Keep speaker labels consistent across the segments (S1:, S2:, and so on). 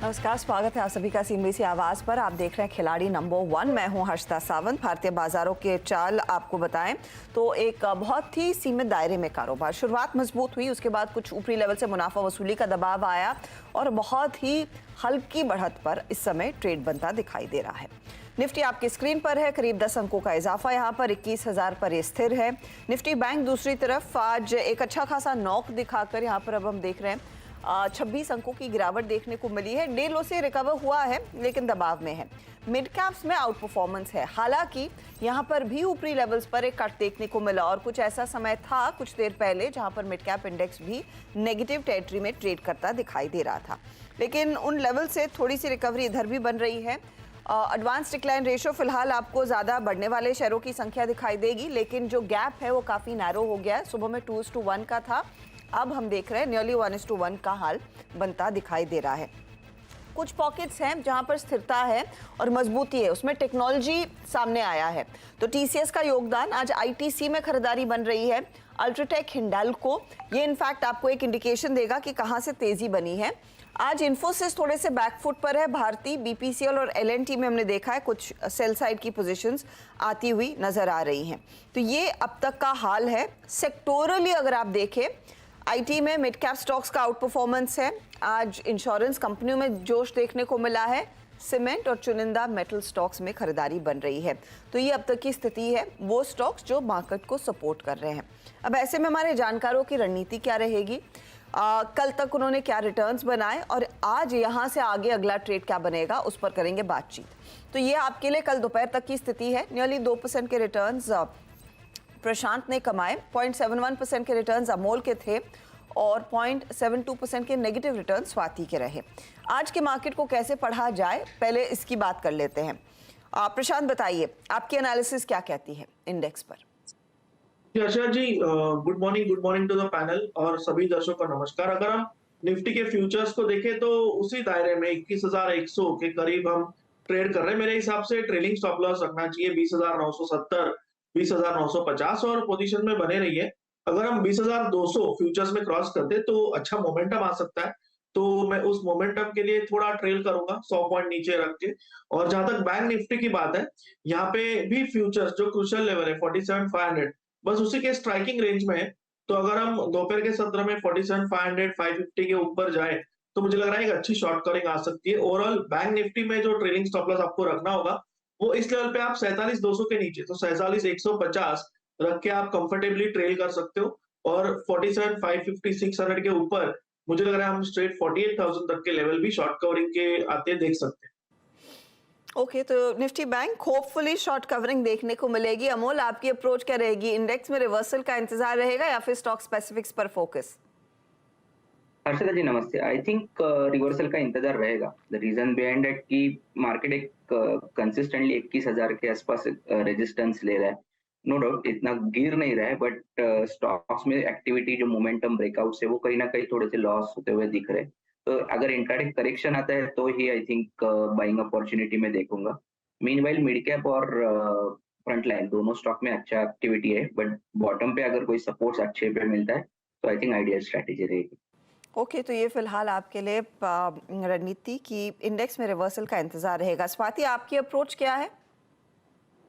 S1: नमस्कार, स्वागत है आप सभी का सीएनबीसी आवाज पर। आप देख रहे हैं खिलाड़ी नंबर 1। मैं हूं हर्षिता सावंत। भारतीय बाजारों के चाल आपको बताएं तो एक बहुत ही सीमित दायरे में कारोबार। शुरुआत मजबूत हुई, उसके बाद कुछ ऊपरी लेवल से मुनाफा वसूली का दबाव आया और बहुत ही हल्की बढ़त पर इस समय ट्रेड बनता दिखाई दे रहा है। निफ्टी आपकी स्क्रीन पर है, करीब 10 अंकों का इजाफा यहाँ पर 21,000 पर ये स्थिर है। निफ्टी बैंक दूसरी तरफ आज एक अच्छा खासा नॉक दिखाकर यहाँ पर अब हम देख रहे हैं 26 अंकों की गिरावट देखने को मिली है। डे लो से रिकवर हुआ है लेकिन दबाव में है। मिड कैप्स में आउट परफॉर्मेंस है, हालांकि यहाँ पर भी ऊपरी लेवल्स पर एक कट देखने को मिला और कुछ ऐसा समय था कुछ देर पहले जहाँ पर मिड कैप इंडेक्स भी नेगेटिव टेरिटरी में ट्रेड करता दिखाई दे रहा था, लेकिन उन लेवल से थोड़ी सी रिकवरी इधर भी बन रही है। एडवांस डिक्लाइन रेशियो फिलहाल आपको ज़्यादा बढ़ने वाले शेयरों की संख्या दिखाई देगी, लेकिन जो गैप है वो काफ़ी नैरो हो गया है। सुबह में 2:1 का था, अब हम देख रहे हैं नियरली 1:1 का हाल बनता दिखाई दे रहा है। कुछ पॉकेट्स हैं जहां पर स्थिरता है और मजबूती है, उसमें टेक्नोलॉजी सामने आया है। तो टीसीएस का योगदान, आज आईटीसी में खरीदारी बन रही है। अल्ट्राटेक, हिंडाल्को, ये इनफैक्ट आपको एक इंडिकेशन देगा कि कहां से तेजी बनी है। आज इन्फोसिस थोड़े से बैकफुट पर है। भारती, बीपीसीएल और एलएनटी में हमने देखा है कुछ सेल साइड की पोजीशंस आती हुई नजर आ रही हैं। तो ये अब तक का हाल है। सेक्टोरली अगर आप देखें, आईटी में मिड कैप स्टॉक्स का आउट परफॉर्मेंस है। आज इंश्योरेंस कंपनियों में जोश देखने को मिला है। सीमेंट और चुनिंदा मेटल स्टॉक्स में खरीदारी बन रही है। तो ये अब तक की स्थिति है, वो स्टॉक्स जो मार्केट को सपोर्ट कर रहे हैं। अब ऐसे में हमारे जानकारों की रणनीति क्या रहेगी, कल तक उन्होंने क्या रिटर्न्स बनाए और आज यहाँ से आगे अगला ट्रेड क्या बनेगा, उस पर करेंगे बातचीत। तो ये आपके लिए कल दोपहर तक की स्थिति है। नियरली 2% के रिटर्न्स प्रशांत ने कमाए, 0.71% के रिटर्न्स अमोल के थे और 0.72% के नेगेटिव रिटर्न स्वाति के रहे। आज के मार्केट को कैसे पढ़ा जाए, पहले इसकी बात कर लेते हैं। प्रशांत बताइए, आपकी एनालिसिस क्या कहती है इंडेक्स पर?
S2: Arsha ji, good morning to the panel और सभी दर्शकों को नमस्कार। अगर हम निफ्टी के फ्यूचर्स को देखें तो उसी दायरे में 21,100 के करीब हम ट्रेड कर रहे हैं। मेरे हिसाब से ट्रेलिंग स्टॉप लॉस रखना चाहिए 20,970, 20,950 और पोजीशन में बने रहिए। अगर हम 20,200 फ्यूचर्स में क्रॉस करते तो अच्छा मोमेंटम आ सकता है, तो मैं उस मोमेंटम के लिए थोड़ा ट्रेल करूंगा 100 पॉइंट नीचे रख के। और जहां तक बैंक निफ्टी की बात है, यहाँ पे भी फ्यूचर्स जो क्रूशियल लेवल है 47,500, बस उसी के स्ट्राइकिंग रेंज में है। तो अगर हम दोपहर के सत्र में 47,500, 550 के ऊपर जाए तो मुझे लग रहा है एक अच्छी शॉर्ट कवरिंग आ सकती है। ओवरऑल बैंक निफ्टी में जो ट्रेलिंग स्टॉप लॉस आपको रखना होगा वो इस लेवल पे आप 47,200 के नीचे, तो 47,150 रख के आप कंफर्टेबली ट्रेल कर सकते हो। और 47,550, 600 के ऊपर मुझे लग रहा है हम स्ट्रेट 48,000 तक के लेवल भी शॉर्ट कवरिंग के आते देख सकते हैं।
S1: ओके, तो Nifty bank hopefully short covering देखने को मिलेगी। अमोल, आपकी अप्रोच क्या रहेगी? इंडेक्स में रिवर्सल का इंतजार रहेगा या फिर स्टॉक स्पेसिफिक्स पर फोकस?
S3: हर्षदा जी नमस्ते। आई थिंक रिवर्सल का इंतजार रहेगा। द रीजन बिहाइंड दैट कि मार्केट एक कंसिस्टेंटली 21,000 के आसपास रेजिस्टेंस ले रहा है। नो डाउट इतना गिर नहीं रहा है, बट स्टॉक्स में एक्टिविटी जो मोमेंटम ब्रेकआउट है वो कहीं ना कहीं थोड़े से लॉस होते हुए दिख रहे हैं। तो अगर इंट्राडे करेक्शन आता है तो ही आई थिंक बाइंग अपॉर्चुनिटी में देखूंगा। मीनवाइल मिड कैप और फ्रंट लाइन दोनों स्टॉक में अच्छा एक्टिविटी है, बट बॉटम पे अगर कोई सपोर्ट अच्छे पे मिलता है तो आई थिंक आइडियल स्ट्रैटेजी रहेगी।
S1: ओके, तो ये फिलहाल आपके लिए रणनीति की इंडेक्स में रिवर्सल का इंतजार रहेगा। स्वाति, आपकी अप्रोच क्या है?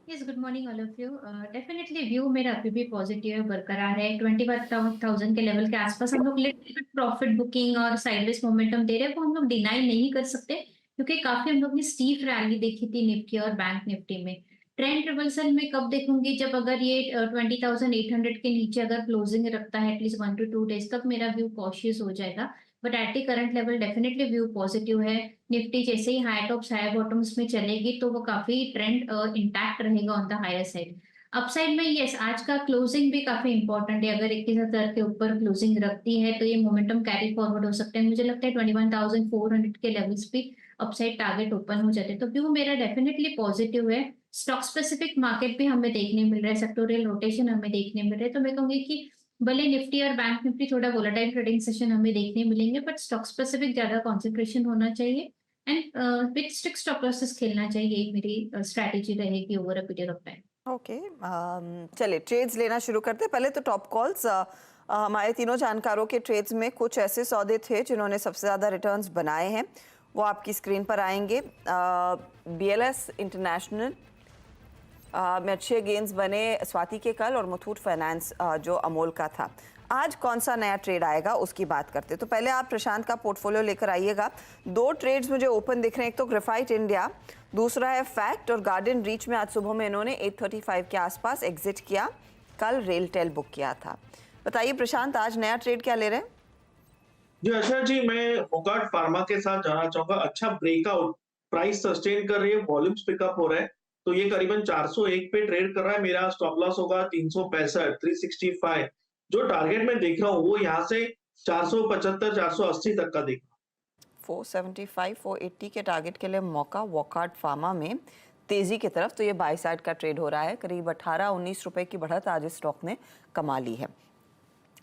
S4: Yes, good morning all of you. Definitely view मेरा अभी भी पॉजिटिव है, बरकरार है। 21,000 के लेवल के आसपास हम लोग लिटिल प्रॉफिट बुकिंग और साइडवेज मोमेंटम दे रहे हैं, वो हम लोग डिनाई नहीं कर सकते, क्योंकि काफी हम लोग ने स्टीफ रैली देखी थी निफ्टी और बैंक निफ्टी में। ट्रेंड रिवर्सल में कब देखूंगी, जब अगर ये 20,800 के नीचे अगर क्लोजिंग रखता है एटलीस्ट 1 to 2 डेज तक, मेरा व्यू कॉशियस हो जाएगा। But at the current level definitely view positive है। निफ्टी जैसे ही हाई टॉप्स हाई बॉटम्स में चलेगी तो वो काफी ट्रेंड इंटैक्ट रहेगा on the higher side. Upside में यस, आज का क्लोजिंग भी काफी इंपॉर्टेंट है। अगर 21,000 के ऊपर क्लोजिंग रखती है तो ये मोमेंटम कैरी फॉरवर्ड हो सकता है। मुझे लगता है 21,400 के लेवल्स भी अपसाइड टारगेट ओपन हो जाते हैं। तो व्यू मेरा डेफिनेटली पॉजिटिव है। स्टॉक स्पेसिफिक मार्केट भी हमें देखने मिल रहा है, सेक्टोरियल रोटेशन हमें देखने मिल रहा है। तो मैं कहूंगी कि भले निफ्टी और बैंक निफ्टी थोड़ा वोलेटाइल ट्रेडिंग सेशन हमें देखने मिलेंगे, बट स्टॉक स्पेसिफिक ज्यादा कॉन्सेंट्रेशन होना चाहिए and with strict stop losses खेलना चाहिए। यही मेरी स्ट्रैटेजी रहेगी over a period of time.
S1: Okay, चलिए ट्रेड्स लेना शुरू करते हैं। पहले तो टॉप कॉल्स। हमारे तीनों जानकारों के ट्रेड्स में कुछ ऐसे सौदे थे जिन्होंने सबसे ज़्यादा रिटर्न्स बनाए हैं वो आपकी स्क्रीन पर आएंगे। BLS इंटरनेशनल में अच्छे गेंस बने स्वाति के कल, और मुथूट फाइनेंस जो अमोल का था। आज कौन सा नया ट्रेड आएगा उसकी बात करते। तो पहले आप प्रशांत का पोर्टफोलियो लेकर आइएगा। 2 ट्रेड्स मुझे ओपन दिख रहे हैं, एक तो ग्रेफाइट इंडिया, दूसरा है फैक्ट। और गार्डन रीच में आज सुबह में इन्होंने 8:35 के आसपास एग्जिट किया, कल रेलटेल बुक किया था। बताइए प्रशांत, आज नया ट्रेड क्या ले रहे हैं?
S2: जी आशा जी, मैं वोगार्ड फार्मा के साथ जाना चाहूंगा। अच्छा ब्रेकआउट, प्राइस सस्टेन कर रही है, वॉल्यूम्स पिकअप हो रहे हैं, तो ये करीबन 401 पे ट्रेड कर रहा है। मेरा स्टॉप लॉस होगा 365, 365। जो टारगेट मैं देख रहा हूँ वो यहाँ से 475, 480 तक का देख रहा हूँ।
S1: 475, 480 के टारगेट के लिए मौका वोगार्ड फार्मा में तेजी की तरफ। तो ये बाई साइड का ट्रेड हो रहा है, करीब 18-19 रुपए की बढ़त आज इस स्टॉक ने कमा ली है।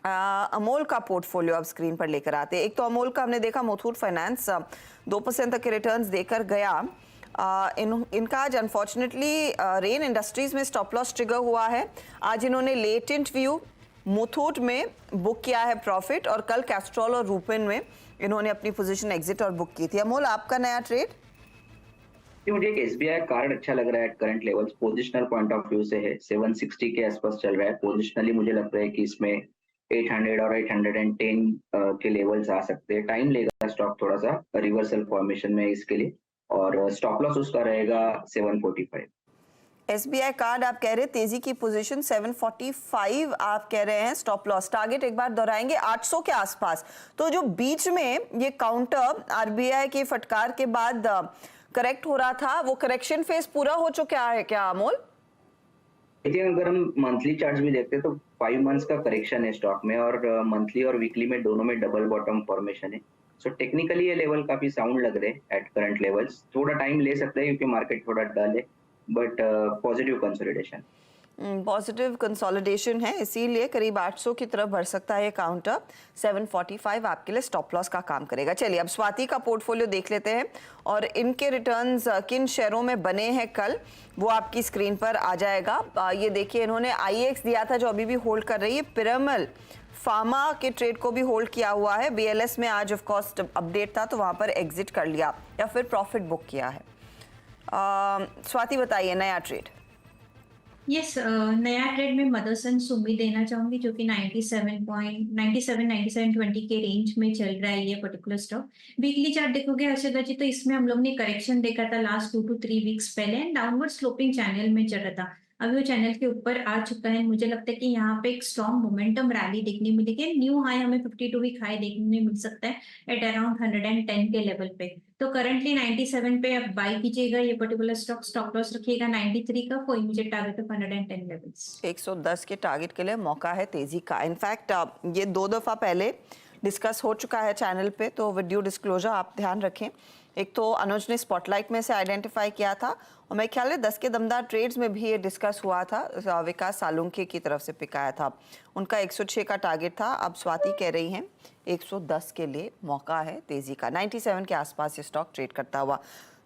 S1: अमोल का पोर्टफोलियो अब स्क्रीन पर लेकर आते हैं। एक तो अमोल का हमने देखा, मुथूट फाइनेंस 2% तक के रिटर्न्स देकर गया। इनका आज अनफॉर्चुनेटली रेन इंडस्ट्रीज में स्टॉप लॉस ट्रिगर हुआ है। आज इन्होंने लेटेंट व्यू मुथूट में बुक किया है प्रॉफिट, और कल कैस्ट्रॉल और रूपिन में इन्होंने अपनी पोजीशन एग्जिट और बुक की थी। अमोल, आपका नया ट्रेड?
S3: मुझे एक SBI कार्ड अच्छा लग रहा है। Current levels positional point of view से है 760 के आसपास चल रहा है। पोजिशनली मुझे लगता है कि इसमें 800 और 810 के लेवल्स आ सकते हैं। टाइम लेगा स्टॉक थोड़ा सा रिवर्सल फॉर्मेशन में इसके लिए, और स्टॉप लॉस उसका रहेगा 745।
S1: SBI कार्ड आप कह रहे हैं तेजी की पोजीशन 745 आप कह रहे हैं, स्टॉप लॉस टारगेट एक बार दोहराएंगे 800 के आसपास। तो जो बीच में ये काउंटर RBI के फटकार के बाद करेक्ट हो रहा था, वो करेक्शन फेज पूरा हो चुका है क्या अमोल?
S3: देखिए, अगर हम मंथली चार्ट्स भी देखते हैं तो 5 मंथ्स का करेक्शन है स्टॉक में, और मंथली और वीकली में दोनों में डबल बॉटम फॉर्मेशन है। सो टेक्निकली ये लेवल काफी साउंड लग रहे हैं एट करंट लेवल्स। थोड़ा टाइम ले सकते हैं क्योंकि मार्केट थोड़ा डल है, but positive consolidation.
S1: Positive consolidation है, इसीलिए करीब 800 की तरफ बढ़ सकता है ये काउंटर। 745 आपके लिए स्टॉप लॉस का काम करेगा। चलिए अब स्वाति का पोर्टफोलियो देख लेते हैं, और इनके रिटर्न्स किन शेयरों में बने हैं कल, वो आपकी स्क्रीन पर आ जाएगा। ये देखिए, इन्होंने IEX दिया था जो अभी भी होल्ड कर रही है। पिरामल फार्मा के ट्रेड को भी होल्ड किया हुआ है। BLS में आज ऑफ कोर्स अपडेट था तो वहां पर एग्जिट कर लिया या फिर प्रॉफिट बुक किया है। स्वाति बताइए नया ट्रेड।
S4: यस, नया ट्रेड में मदरसन सुमी देना चाहूंगी, जो कि 97.97 के रेंज में चल रहा है ये पर्टिकुलर स्टॉक। वीकली चार्ट देखोगे हर्षदा जी, तो इसमें हम लोग ने करेक्शन देखा था लास्ट 2 to 3 वीक्स पहले, एंड डाउनवर्ड स्लोपिंग चैनल में चल रहा था। अभी वो चैनल के ऊपर आ चुका है। मुझे लगता है कि यहाँ पे एक स्ट्रॉन्ग मोमेंटम रैली देखने मिलेगी। न्यू हाई हमें 52 वीक हाई देखने मिल सकता है एट अराउंड 110 के लेवल पे। तो करंटली 97 पे आप बाई कीजिएगा ये पर्टिकुलर स्टॉक। स्टॉप लॉस रखिएगा 93 का, for immediate target of 110 levels.
S1: 110 के टारगेट के लिए मौका है तेजी का। इनफैक्ट ये 2 दफा पहले डिस्कस हो चुका है चैनल पे, तो विद ड्यू डिस्क्लोजर आप ध्यान रखें। एक तो अनुज ने स्पॉटलाइट में से आइडेंटिफाई किया था, और मैं ख्याल है 10 के दमदार ट्रेड्स में भी ये डिस्कस हुआ था। विकास सालुंके की तरफ से पिक आया था, उनका 106 का टारगेट था। अब स्वाति कह रही हैं 110 के लिए मौका है तेजी का। 97 के आसपास ये स्टॉक ट्रेड करता हुआ।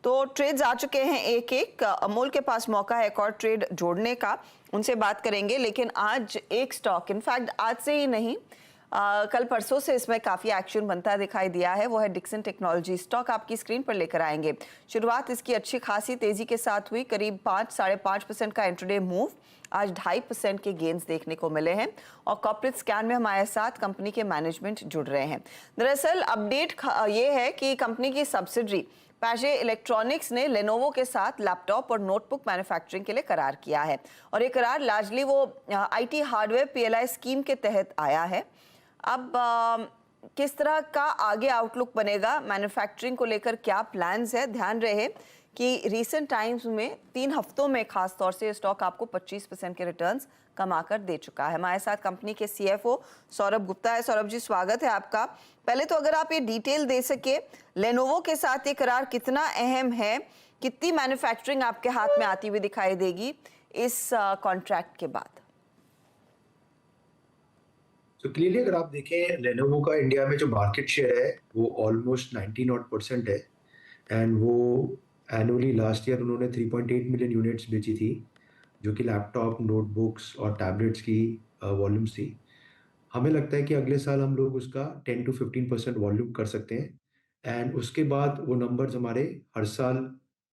S1: तो ट्रेड्स आ चुके हैं एक एक। अमोल के पास मौका है एक और ट्रेड जोड़ने का, उनसे बात करेंगे। लेकिन आज एक स्टॉक, इनफैक्ट आज से ही नहीं कल परसों से इसमें काफ़ी एक्शन बनता दिखाई दिया है, वो है डिक्सन टेक्नोलॉजी। स्टॉक आपकी स्क्रीन पर लेकर आएंगे। शुरुआत इसकी अच्छी खासी तेजी के साथ हुई, करीब 5-5.5% का इंट्राडे मूव। आज 2.5% के गेंस देखने को मिले हैं, और कॉर्पोरेट स्कैन में हमारे साथ कंपनी के मैनेजमेंट जुड़ रहे हैं। दरअसल अपडेट ये है कि कंपनी की सब्सिडरी पैजे इलेक्ट्रॉनिक्स ने लेनोवो के साथ लैपटॉप और नोटबुक मैन्युफैक्चरिंग के लिए करार किया है, और ये करार लार्जली वो IT हार्डवेयर PLI स्कीम के तहत आया है। अब किस तरह का आगे आउटलुक बनेगा, मैन्युफैक्चरिंग को लेकर क्या प्लान्स है, ध्यान रहे कि रीसेंट टाइम्स में 3 हफ्तों में खास तौर से स्टॉक आपको 25% के रिटर्न्स कमाकर दे चुका है। हमारे साथ कंपनी के CFO सौरभ गुप्ता है। सौरभ जी, स्वागत है आपका। पहले तो अगर आप ये डिटेल दे सके, लेनोवो के साथ ये करार कितना अहम है, कितनी मैन्युफैक्चरिंग आपके हाथ में आती हुई दिखाई देगी इस कॉन्ट्रैक्ट के बाद?
S5: तो क्लियरली अगर आप देखें, लेनोवो का इंडिया में जो मार्केट शेयर है वो ऑलमोस्ट 90% है, एंड वो एनुअली लास्ट ईयर उन्होंने 3.8 मिलियन यूनिट्स बेची थी, जो कि लैपटॉप, नोटबुक्स और टैबलेट्स की वॉल्यूम्स थी। हमें लगता है कि अगले साल हम लोग उसका 10 to 15% वॉल्यूम कर सकते हैं, एंड उसके बाद वो नंबर्स हमारे हर साल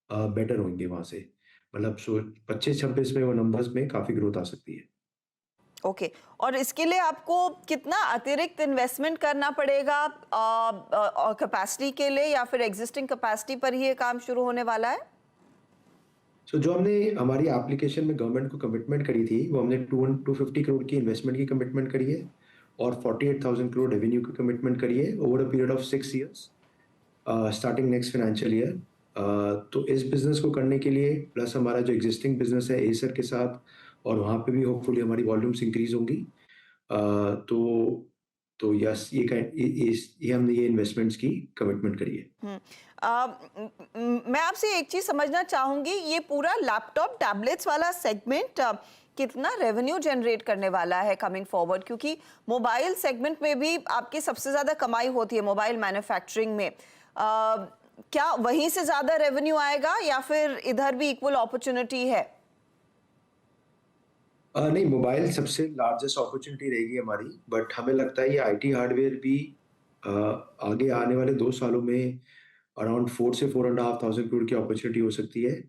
S5: बेटर होंगे वहाँ से, मतलब 25-26 में वो नंबर्स में काफ़ी ग्रोथ आ सकती है।
S1: ओके। और इसके लिए आपको कितना अतिरिक्त इन्वेस्टमेंट करना पड़ेगा कैपेसिटी के लिए, या फिर एग्जिस्टिंग कैपेसिटी पर ही ये काम शुरू होने वाला है?
S5: सो जो हमने हमारी एप्लीकेशन में गवर्नमेंट को कमिटमेंट करी थी, वो हमने 250 करोड़ की इन्वेस्टमेंट की कमिटमेंट करी है और 48,000 करोड़ रेवेन्यू की कमिटमेंट करी है over a period of 6 years starting next financial year. तो इस बिजनेस को करने के लिए प्लस हमारा जो एग्जिस्टिंग बिजनेस है एसर के साथ, और वहाँ पे भी होपफुली हमारी वॉल्यूम्स इंक्रीज होंगी। तो यस, ये हमने ये इन्वेस्टमेंट्स की कमिटमेंट करी है।
S1: मैं आपसे एक चीज समझना चाहूंगी, ये पूरा लैपटॉप टैबलेट्स वाला सेगमेंट कितना रेवेन्यू जनरेट करने वाला है कमिंग फॉरवर्ड, क्योंकि मोबाइल सेगमेंट में भी आपकी सबसे ज्यादा कमाई होती है मोबाइल मैन्युफैक्चरिंग में। क्या वहीं से ज्यादा रेवेन्यू आएगा या फिर इधर भी इक्वल अपॉर्चुनिटी है?
S5: नहीं, मोबाइल सबसे लार्जेस्ट अपॉर्चुनिटी रहेगी हमारी, बट हमें लगता है ये आईटी हार्डवेयर भी आगे आने वाले 2 सालों में अराउंड 4 से 4,500 करोड़ की अपॉर्चुनिटी हो सकती है।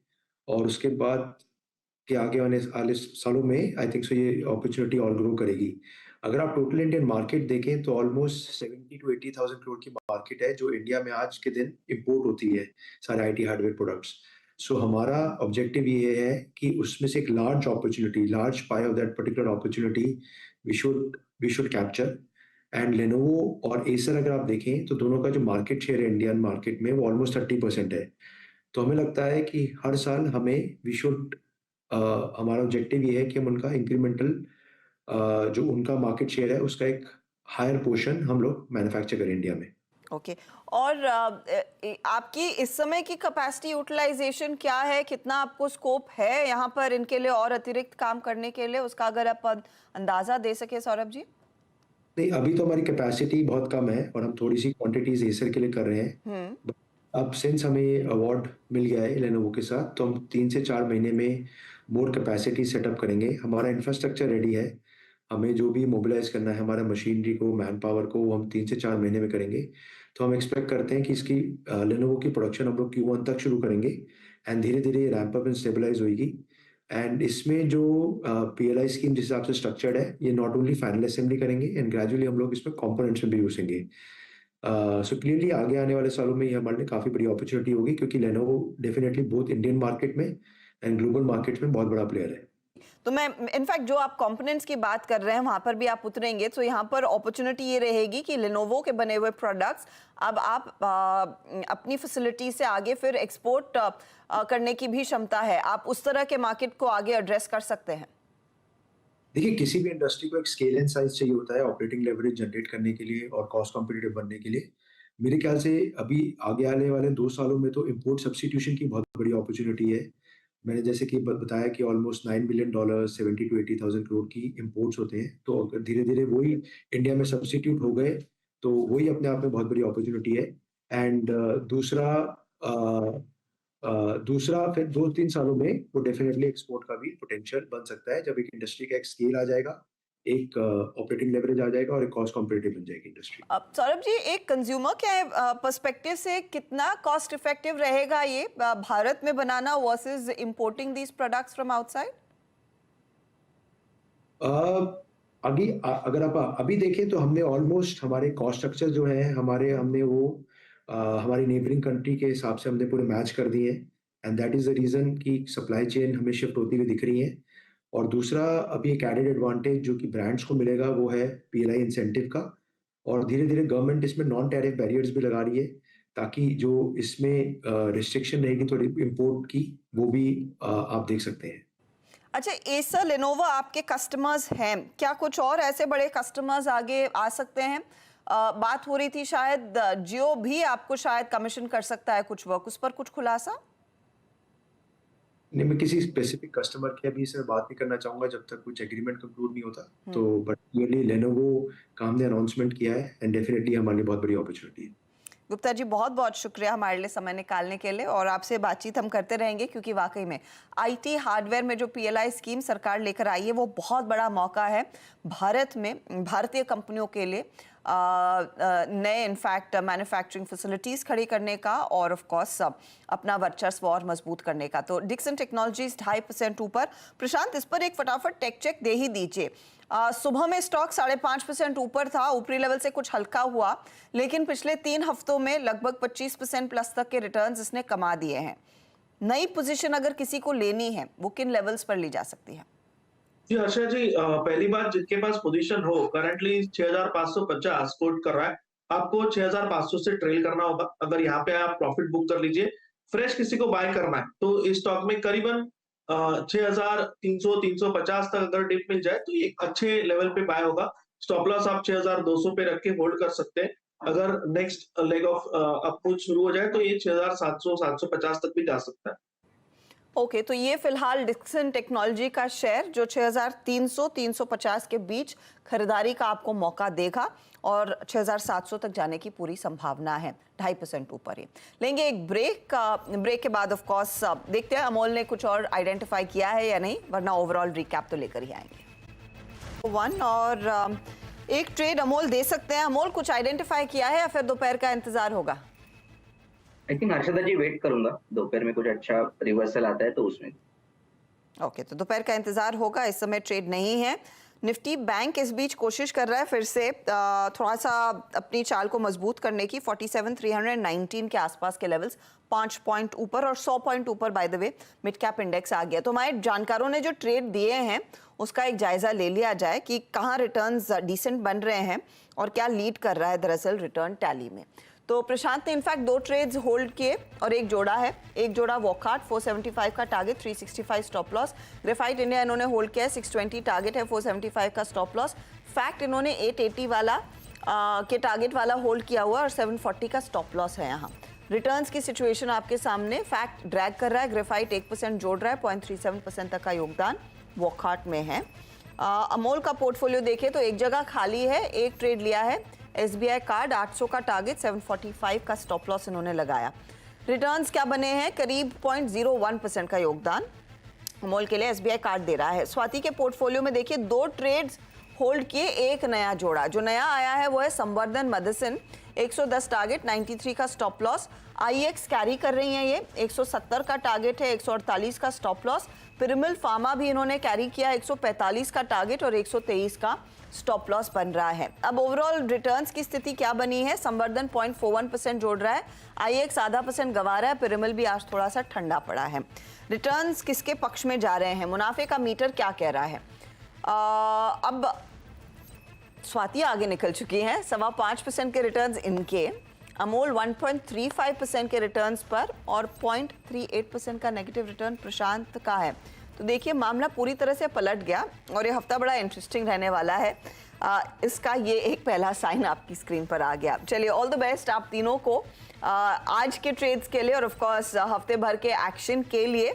S5: और उसके बाद के आगे आने वाले सालों में आई थिंक सो ये अपॉर्चुनिटी और ग्रो करेगी। अगर आप टोटल इंडियन मार्केट देखें तो ऑलमोस्ट 70 टू 80,000 करोड़ की मार्केट है जो इंडिया में आज के दिन इंपोर्ट होती है, सारे आईटी हार्डवेयर प्रोडक्ट्स। सो हमारा ऑब्जेक्टिव ये है कि उसमें से एक large opportunity, large pie of that particular opportunity we should capture. And Lenovo और एसर अगर आप देखें तो दोनों का जो मार्केट शेयर है इंडियन मार्केट में वो ऑलमोस्ट 30% है। तो हमें लगता है कि हर साल हमें वी शुड हमारा ऑब्जेक्टिव ये है कि हम उनका इंक्रीमेंटल जो उनका मार्केट शेयर है उसका एक हायर पोर्शन हम लोग मैन्युफैक्चर करें इंडिया में।
S1: ओके। और आपकी इस समय की कैपेसिटी यूटिलाइजेशन क्या है? कितना आपको स्कोप है यहाँ पर इनके लिए और अतिरिक्त काम करने के लिए, उसका अगर आप अंदाजा दे सके सौरभ जी।
S5: नहीं, अभी तो हमारी कैपेसिटी बहुत कम है और हम थोड़ी सी क्वांटिटीज एसर के लिए कर रहे हैं।
S1: हम्म।
S5: But अब सिंस हमें ये अवार्ड मिल गया है लेनोवो के साथ, तो हम 3 से 4 महीने में मोर कैपेसिटी सेटअप करेंगे। हमारा इंफ्रास्ट्रक्चर रेडी है, हमें जो भी मोबिलाइज करना है हमारा मशीनरी को, मैन पावर को, वो हम 3 से 4 महीने में करेंगे। तो हम एक्सपेक्ट करते हैं कि इसकी लेनोवो की प्रोडक्शन हम लोग Q1 तक शुरू करेंगे एंड धीरे धीरे रैंप अप एंड स्टेबलाइज होगी। एंड इसमें जो पीएलआई स्कीम जिस हिसाब से स्ट्रक्चर्ड है, ये नॉट ओनली फाइनल असेंबली करेंगे एंड ग्रेजुअली हम लोग इसमें कंपोनेंट्स में भी घुसेंगे। सो क्लियरली आगे आने वाले सालों में ये हमारे लिए काफ़ी बड़ी अपॉर्चुनिटी होगी, क्योंकि Lenovo definitely both Indian market में एंड ग्लोबल मार्केट में बहुत बड़ा प्लेयर है।
S1: तो मैं इनफैक्ट जो आप कंपोनेंट्स की बात कर रहे हैं वहां पर भी आप उतरेंगे, तो यहाँ पर अपॉर्चुनिटी ये रहेगी कि लेनोवो के बने हुए प्रोडक्ट्स अब आप अपनी फैसिलिटी से आगे फिर एक्सपोर्ट करने की भी क्षमता है, आप उस तरह के मार्केट को आगे एड्रेस कर सकते हैं।
S5: देखिए, किसी भी इंडस्ट्री को एक स्केल एंड साइज चाहिए होता है ऑपरेटिंग लेवरेज जनरेट करने के लिए और कॉस्ट कॉम्पिटिटिव बनने के लिए। मेरे ख्याल से अभी आगे आने वाले 2 सालों में तो इंपोर्ट सब्स्टिट्यूशन की बहुत बड़ी अपॉर्चुनिटी है। मैंने जैसे कि बताया कि ऑलमोस्ट $9 बिलियन 70 टू 80,000 करोड़ की इंपोर्ट्स होते हैं। तो अगर धीरे-धीरे वही इंडिया में सब्स्टिट्यूट हो गए, तो वही अपने आप में बहुत बड़ी अपॉर्चुनिटी है। एंड दूसरा फिर 2-3 सालों में वो डेफिनेटली एक्सपोर्ट का भी पोटेंशियल बन सकता है, जब एक इंडस्ट्री का एक स्केल आ जाएगा, एक ऑपरेटिंग लेवरेज आ जाएगा और एक कॉस्ट कॉम्पिटिटिव बन जाएगी इंडस्ट्री।
S1: अब सौरभ जी, एक कंज्यूमर के पर्सपेक्टिव से कितना कॉस्ट इफेक्टिव रहेगा ये भारत में बनाना versus importing these products from outside?
S5: अगर आप अभी देखें तो हमने ऑलमोस्ट हमारे कॉस्ट स्ट्रक्चर जो है हमने वो हमारी नेबरिंग कंट्री के हिसाब से हमने पूरे मैच कर दिए हैं and that is the reason कि सप्लाई चेन हमें शिफ्ट होती हुई दिख रही है। और दूसरा अभी एक एडेड एडवांटेज जो कि ब्रांड्स को मिलेगा वो है पीएलआई इंसेंटिव का, और धीरे धीरे गवर्नमेंट इसमें नॉन टैरिफ बैरियर्स भी लगा रही है, ताकि जो इसमें रिस्ट्रिक्शन रहेगी थोड़ी इंपोर्ट की, वो भी आप देख सकते हैं।
S1: अच्छा, एसर लेनोवो आपके कस्टमर्स हैं, क्या कुछ और ऐसे बड़े कस्टमर्स आगे आ सकते हैं? बात हो रही थी शायद जियो भी आपको शायद कमीशन कर सकता है कुछ वर्क, उस पर कुछ खुलासा?
S5: नहीं, मैं किसी स्पेसिफिक कस्टमर की अभी इसमें बात नहीं करना चाहूंगा जब तक कुछ एग्रीमेंट कंक्लूड नहीं होता। तो बट क्लियरली लेनोवो का हमने अनाउंसमेंट किया है एंड डेफिनेटली हमारे लिए बहुत बड़ी अपॉर्चुनिटी है।
S1: गुप्ता जी, बहुत बहुत शुक्रिया हमारे लिए समय निकालने के लिए, और आपसे बातचीत हम करते रहेंगे, क्योंकि वाकई में आईटी हार्डवेयर में जो पीएलआई स्कीम सरकार लेकर आई है वो बहुत बड़ा मौका है भारत में भारतीय कंपनियों के लिए नए इनफैक्ट मैन्युफैक्चरिंग फैसिलिटीज़ खड़ी करने का और ऑफ कोर्स अपना वर्चस्व और मजबूत करने का। तो डिक्सन टेक्नोलॉजीज 2.5% ऊपर। प्रशांत, इस पर एक फटाफट टेक चेक दे ही दीजिए। सुबह में स्टॉक 5.5% ऊपर था, ऊपरी लेवल से कुछ हल्का हुआ, लेकिन पिछले 3 हफ्तों में लगभग 25% प्लस तक के रिटर्न्स इसने कमा दिए हैं। नई पोजीशन अगर किसी को लेनी है वो किन लेवल्स पर ली जा सकती है?
S2: जी हर्षा जी, पहली बात, जिनके पास पोजीशन हो, करंटली 6550 कोट कर रहा है, आपको 6500 से ट्रेल करना होगा। अगर यहाँ पे आप प्रॉफिट बुक कर लीजिए। फ्रेश किसी को बाय करना है तो इस स्टॉक में करीबन 6300 350 तक अगर डिप मिल जाए तो ये एक अच्छे लेवल पे बाय होगा। स्टॉप लॉस आप 6200 पे रख के होल्ड कर सकते हैं। अगर नेक्स्ट लेग ऑफ अपवर्ड शुरू हो जाए तो ये 6700 750 तक भी जा सकता है।
S1: ओके, तो ये फिलहाल डिक्सन टेक्नोलॉजी का शेयर जो 6300 350 के बीच खरीदारी का आपको मौका देगा और 6700 तक जाने की पूरी संभावना है। 2.5% ऊपर ही लेंगे एक ब्रेक के बाद ऑफ कोर्स देखते हैं अमोल ने कुछ और आइडेंटिफाई किया है या नहीं, वरना ओवरऑल रिकैप तो लेकर ही आएंगे। वन और एक ट्रेड अमोल दे सकते हैं। अमोल, कुछ आइडेंटिफाई किया है या फिर दोपहर का इंतजार होगा?
S3: I think Harshada ji wait करूंगा, दोपहर में कुछ अच्छा रिवर्सल आता है तो उसमें।
S1: ओके, तो दोपहर का इंतजार होगा, इस समय ट्रेड नहीं है। निफ्टी बैंक इस बीच कोशिश कर रहा है फिर से थोड़ा सा अपनी चाल को मजबूत करने की। 47,319 के आसपास के लेवल्स 5 पॉइंट ऊपर और 100 पॉइंट ऊपर by the way mid cap index आ गया। तो हमारे जानकारों ने जो ट्रेड दिए हैं उसका एक जायजा ले लिया जाए कि कहाँ रिटर्न्स डिसेंट बन रहे हैं और क्या लीड कर रहा है दरअसल रिटर्न टैली में। तो प्रशांत ने इनफैक्ट 2 ट्रेड्स होल्ड किए और एक जोड़ा है। एक जोड़ा वॉकहार्ट 475 का target, 365 stop loss. Graphite India इन्होंने होल्ड किया है, 620 टारगेट है, 475 का स्टॉप लॉस। फैक्ट इन्होंने 880 वाला के टारगेट वाला होल्ड किया हुआ और 740 का स्टॉप लॉस है। यहाँ रिटर्न्स की सिचुएशन आपके सामने। फैक्ट ड्रैग कर रहा है, ग्रेफाइट 1% जोड़ रहा है, 0.37% तक का योगदान वॉकहार्ट में है। अमोल का पोर्टफोलियो देखें तो एक जगह खाली है, एक ट्रेड लिया है SBI कार्ड, 800 का टारगेट, 745 का स्टॉप लॉस इन्होंने लगाया। रिटर्न्स क्या बने हैं? करीब 0.01% का योगदान अमोल के लिए SBI कार्ड दे रहा है। स्वाति के पोर्टफोलियो में देखिए 2 ट्रेड्स होल्ड किए, एक नया जोड़ा। जो नया आया है वो है संवर्धन मेडिसिन, 110 टारगेट, 93 का स्टॉप लॉस। IEX कैरी कर रही है, ये 170 का टारगेट है, 148 का स्टॉप लॉस। पिरामिल फार्मा भी इन्होंने कैरी किया, 145 का टारगेट और 123 का स्टॉप लॉस बन रहा है। अब ओवरऑल रिटर्न्स की स्थिति क्या बनी है? संवर्धन 0.41% जोड़ रहा है, IEX आधा % गंवा रहा है, पिरामिल भी आज थोड़ा सा ठंडा पड़ा है। रिटर्न्स किसके पक्ष में जा रहे हैं? मुनाफे का मीटर क्या कह रहा है? अब स्वाति आगे निकल चुकी हैं, 5.25% के रिटर्न्स इनके। अमोल 1.35% के रिटर्न्स पर और 0.38% का नेगेटिव रिटर्न प्रशांत का है। तो देखिए मामला पूरी तरह से पलट गया और ये हफ्ता बड़ा इंटरेस्टिंग रहने वाला है। इसका ये एक पहला साइन आपकी स्क्रीन पर आ गया। चलिए, ऑल द बेस्ट आप तीनों को आज के ट्रेड्स के लिए और ऑफ कोर्स हफ्ते भर के एक्शन के लिए।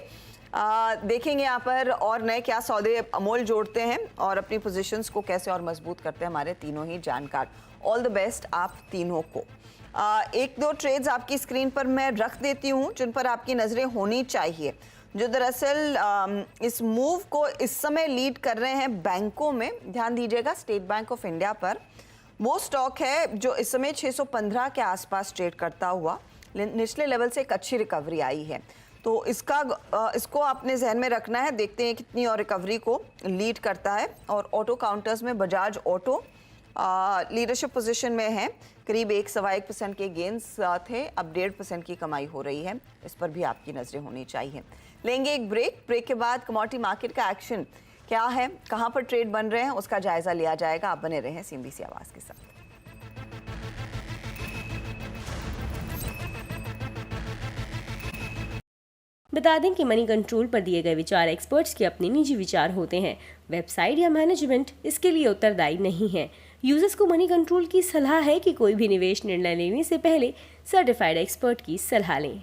S1: देखेंगे यहाँ पर और नए क्या सौदे अमोल जोड़ते हैं और अपनी पोजीशंस को कैसे और मजबूत करते हैं हमारे तीनों ही जानकार। ऑल द बेस्ट आप तीनों को। 1-2 ट्रेड्स आपकी स्क्रीन पर मैं रख देती हूँ जिन पर आपकी नज़रें होनी चाहिए, जो दरअसल इस मूव को इस समय लीड कर रहे हैं बैंकों में। ध्यान दीजिएगा, स्टेट बैंक ऑफ इंडिया पर वो स्टॉक है जो इस समय 615 के आसपास ट्रेड करता हुआ निचले लेवल से एक अच्छी रिकवरी आई है। तो इसको अपने जहन में रखना है। देखते हैं कितनी और रिकवरी को लीड करता है। और ऑटो काउंटर्स में बजाज ऑटो लीडरशिप पोजीशन में है, करीब 1-1.25% के गेंस थे, अब 1.5% की कमाई हो रही है। इस पर भी आपकी नजरें होनी चाहिए। लेंगे एक ब्रेक के बाद कमोडिटी मार्केट का एक्शन क्या है, कहां पर ट्रेड बन रहे हैं, उसका जायजा लिया जाएगा। आप बने रहें CNBC आवाज के साथ।
S6: बता दें कि मनी कंट्रोल पर दिए गए विचार एक्सपर्ट्स के अपने निजी विचार होते हैं। वेबसाइट या मैनेजमेंट इसके लिए उत्तरदायी नहीं है। यूजर्स को मनी कंट्रोल की सलाह है कि कोई भी निवेश निर्णय लेने से पहले सर्टिफाइड एक्सपर्ट की सलाह लें।